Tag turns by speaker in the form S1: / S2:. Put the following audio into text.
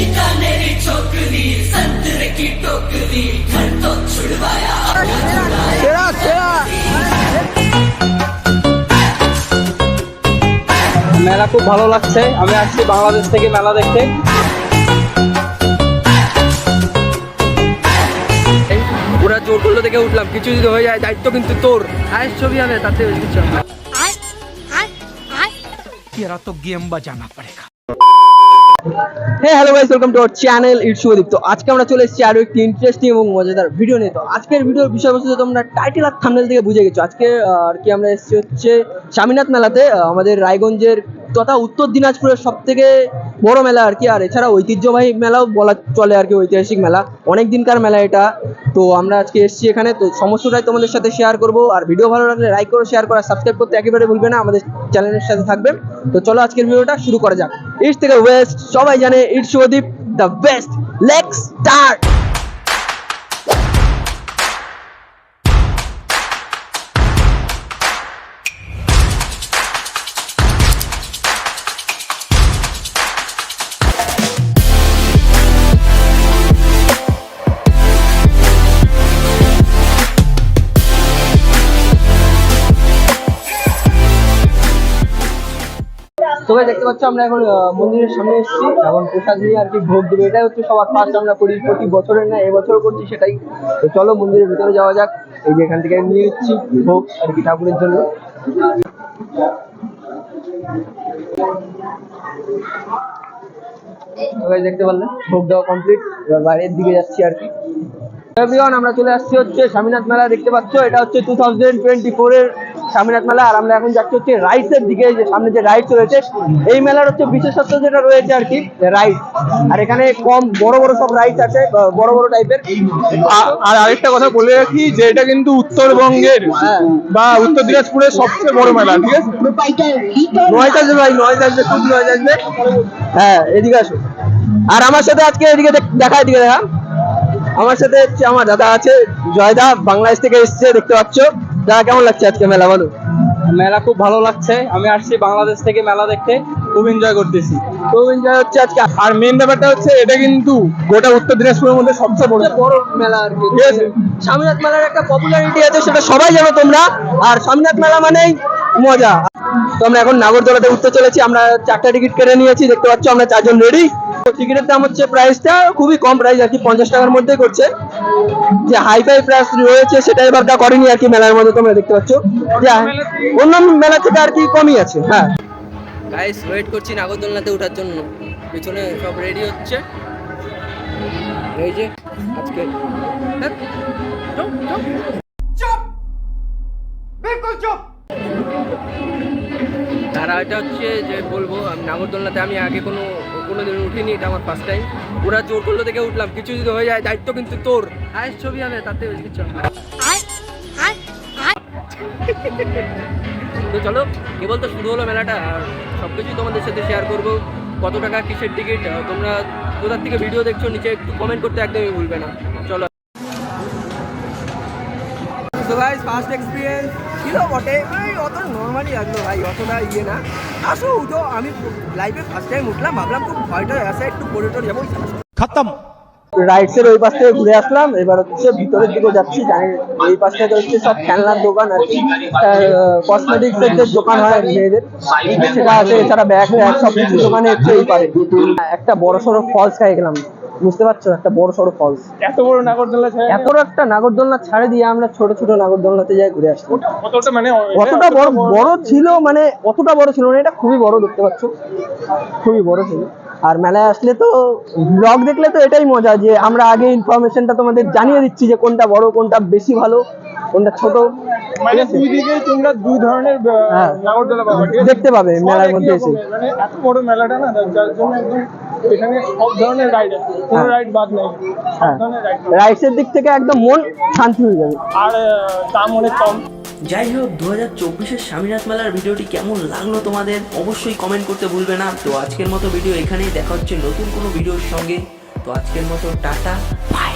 S1: बीकानेरी छोकरी संतरे की टोकरी घर तो छुड़वाया
S2: মেলা খুব ভালো লাগছে। আমি আসছি বাংলাদেশ থেকে মেলা দেখতে। পুরা জোর করলো থেকে উঠলাম, কিছু যদি হয়ে যায় দায়িত্ব কিন্তু তোর। হায়েস্ট ছবি হবে তাতে কিছু तेरा तो गेम बजाना पड़ेगा। হ্যাঁ hello guys, welcome to our channel it's Shubhadeep. তো আজকে আমরা চলে এসেছি আরো একটি ইন্টারেস্টিং এবং মজাদার ভিডিও নিয়ে। তো আজকের ভিডিওর বিষয়বস্তু তোমরা টাইটেল আর থাম্বনেল থেকে বুঝে গেছো। আজকে আর কি আমরা এসেছি হচ্ছে স্বামীনাথ মেলাতে, আমাদের রায়গঞ্জের তথা উত্তর দিনাজপুরের সব থেকে বড় মেলা আর কি। আর এছাড়া ঐতিহ্যবাহী মেলাও বলা চলে আর কি, ঐতিহাসিক মেলা, অনেক দিনকার মেলা এটা। তো আমরা আজকে এসেছি এখানে, তো সমস্তটাই তোমাদের সাথে শেয়ার করব। আর ভিডিও ভালো লাগলে লাইক করো, শেয়ার করো, সাবস্ক্রাইব করতে একেবারে ভুলবে না, আমাদের চ্যানেলের সাথে থাকবে। তো চলো আজকের ভিডিওটা শুরু করা যাক। ইস্ট থেকে ওয়েস্ট সবাই জানে it's Shubhadeep the best. Let's start. তোমরা দেখতে পাচ্ছ আমরা এখন মন্দিরের সামনে এসেছি, এখন প্রসাদ নিয়ে আর কি ভোগ দেবে। এটাই হচ্ছে সবার ফার্স্ট আমরা করি, প্রতি বছরের না এবছর করছি সেটাই। তো চলো মন্দিরের ভিতরে যাওয়া যাক। এই যে এখান থেকে নিয়ে নিচ্ছি ভোগ আর কি ঠাকুরের জন্য। দেখতে পারলে ভোগ দেওয়া কমপ্লিট, এবার বাইরের দিকে যাচ্ছি আর কি। আমরা চলে আসছি হচ্ছে স্বামীনাথ মেলা। দেখতে পাচ্ছ এটা হচ্ছে 2024 এর স্বামীনাথ মেলা। আর আমরা এখন যাচ্ছি হচ্ছে রাইডস এর দিকে। যে সামনে যে রাইডস রয়েছে, এই মেলার হচ্ছে বিশেষত্ব যেটা রয়েছে আর কি রাইড। আর এখানে কম বড় বড় সব রাইডস আছে, বড় বড় টাইপের।
S3: আর আরেকটা কথা বলে রাখি যে এটা কিন্তু উত্তরবঙ্গের বা উত্তর দিনাজপুরের সবচেয়ে বড় মেলা, ঠিক আছে?
S2: নয়েজ আসবে ভাই, নয়েজ আসবে, খুব নয়েজ আসবে। হ্যাঁ এদিকে আসো। আর আমার সাথে আজকে এদিকে দেখা, এদিকে দেখা, আমার সাথে হচ্ছে আমার দাদা আছে জয়দা, বাংলাদেশ থেকে এসেছে। দেখতে পাচ্ছ দাদা, কেমন লাগছে আজকে মেলা বলো?
S4: মেলা খুব ভালো লাগছে। আমি আসছি বাংলাদেশ থেকে মেলা দেখতে, খুব এনজয় করতেছি।
S2: খুব এনজয় হচ্ছে আজকে।
S3: আর মেন ব্যাপারটা হচ্ছে এটা কিন্তু গোটা উত্তর দিনাজপুরের মধ্যে সবচেয়ে বড়
S2: মেলা আর কি, ঠিক আছে? স্বামীনাথ মেলার একটা পপুলারিটি আছে, সেটা সবাই জানো তোমরা। আর স্বামীনাথ মেলা মানেই মজা। তো আমরা এখন নাগরদোলাতে উঠতে চলেছি। আমরা 4টা টিকিট কেটে নিয়েছি, দেখতে পাচ্ছ আমরা 4 জন রেডি। টিকিটের দাম হচ্ছে প্রাইসটা খুবই কম প্রাইস আর কি, 50 টাকার মধ্যে করছে। যে হাইফাই প্রাইস রয়েছে সেটা এবার করেনি আর কি মেলার মধ্যে। তোমরা দেখতে পাচ্ছ যে অন্য মেলা থেকে আর কি কমই আছে। হ্যাঁ গাইস, ওয়েট করছি নাগরদোলনাতে ওঠার জন্য। পিছনে সব রেডি হচ্ছে। এই যে আজকে তারা এটা হচ্ছে যে বলবো, আমি নাগরদোলনাতে আমি আগে কোনোদিন উঠিনি, এটা আমার ফার্স্ট টাইম। পুরা জোর করলো থেকে উঠলাম, কিছু যদি হয়ে যায় দায়িত্ব কিন্তু তোর। হায়েস্ট ছবি হবে তাতে কিছু। তো চলো, কেবল তো শুরু হলো মেলাটা, আর সবকিছুই তোমাদের সাথে শেয়ার করবো। কত টাকা, কিসের টিকিট, তোমরা কোথার থেকে ভিডিও দেখছো নিচে একটু কমেন্ট করতে একদমই ভুলবে না। চলো। সো গাইস, ফার্স্ট এক্সপিরিয়েন্স ছিল বটে, অত নর্মালি লাগলো ভাই, অতটা ইয়ে না। আসো উঠো, আমি লাইফে ফার্স্ট টাইম উঠলাম, ভাবলাম খুব ভয়টা আসে, একটু পরে টরে যাবো, খতম। রাইডস এর ওই পাশ থেকে ঘুরে আসলাম, এবার হচ্ছে ভিতরের দিকে যাচ্ছি। জানি এই পাশ থেকে হচ্ছে সব খেলনার দোকান আর কি, কসমেটিক্স এর যে দোকান হয় মেয়েদের সেটা আছে। এছাড়া ব্যাগ ট্যাগ সব কিছু দোকানে হচ্ছে এই পারে। একটা বড় সড়ো ফলস খাই গেলাম, বুঝতে পারছো? একটা বড় সড়ো ফলস,
S3: এত বড় নাগরদোলা,
S2: এত একটা নাগরদোলনা ছাড়ে দিয়ে আমরা ছোট ছোট নাগরদোলনাতে যাই ঘুরে আসলাম।
S3: অতটা মানে
S2: অতটা বড় ছিল, মানে অতটা বড় ছিল না, এটা খুবই বড়, দেখতে পাচ্ছ খুবই বড় ছিল। আর মেলায় আসলে তো ব্লগ দেখলে তো এটাই মজা যে আমরা আগে ইনফরমেশনটা তোমাদের জানিয়ে দিচ্ছি যে কোনটা বড়, কোনটা বেশি ভালো, কোনটা ছোট।
S3: মানে দুই দিকে তোমরা দুই ধরনের নাগরদোলা পাবে,
S2: দেখতে পাবে মেলার মধ্যে এসে।
S3: মানে এত বড় মেলাটা না, যার জন্য একদম এখানে সব ধরনের রাইড আছে, কোনো রাইড বাদ নেই, সব ধরনের রাইড।
S2: রাইডসের দিক থেকে একদম মন শান্তি হয়ে যাবে।
S3: আর দাম অনেক কম।
S1: যাই হোক, 2024-এর স্বামীনাথ মেলার ভিডিওটি কেমন লাগলো তোমাদের অবশ্যই কমেন্ট করতে ভুলবে না। তো আজকের মতো ভিডিও এখানেই, দেখা হচ্ছে নতুন কোনো ভিডিওর সঙ্গে। তো আজকের মতো টাটা, বাই।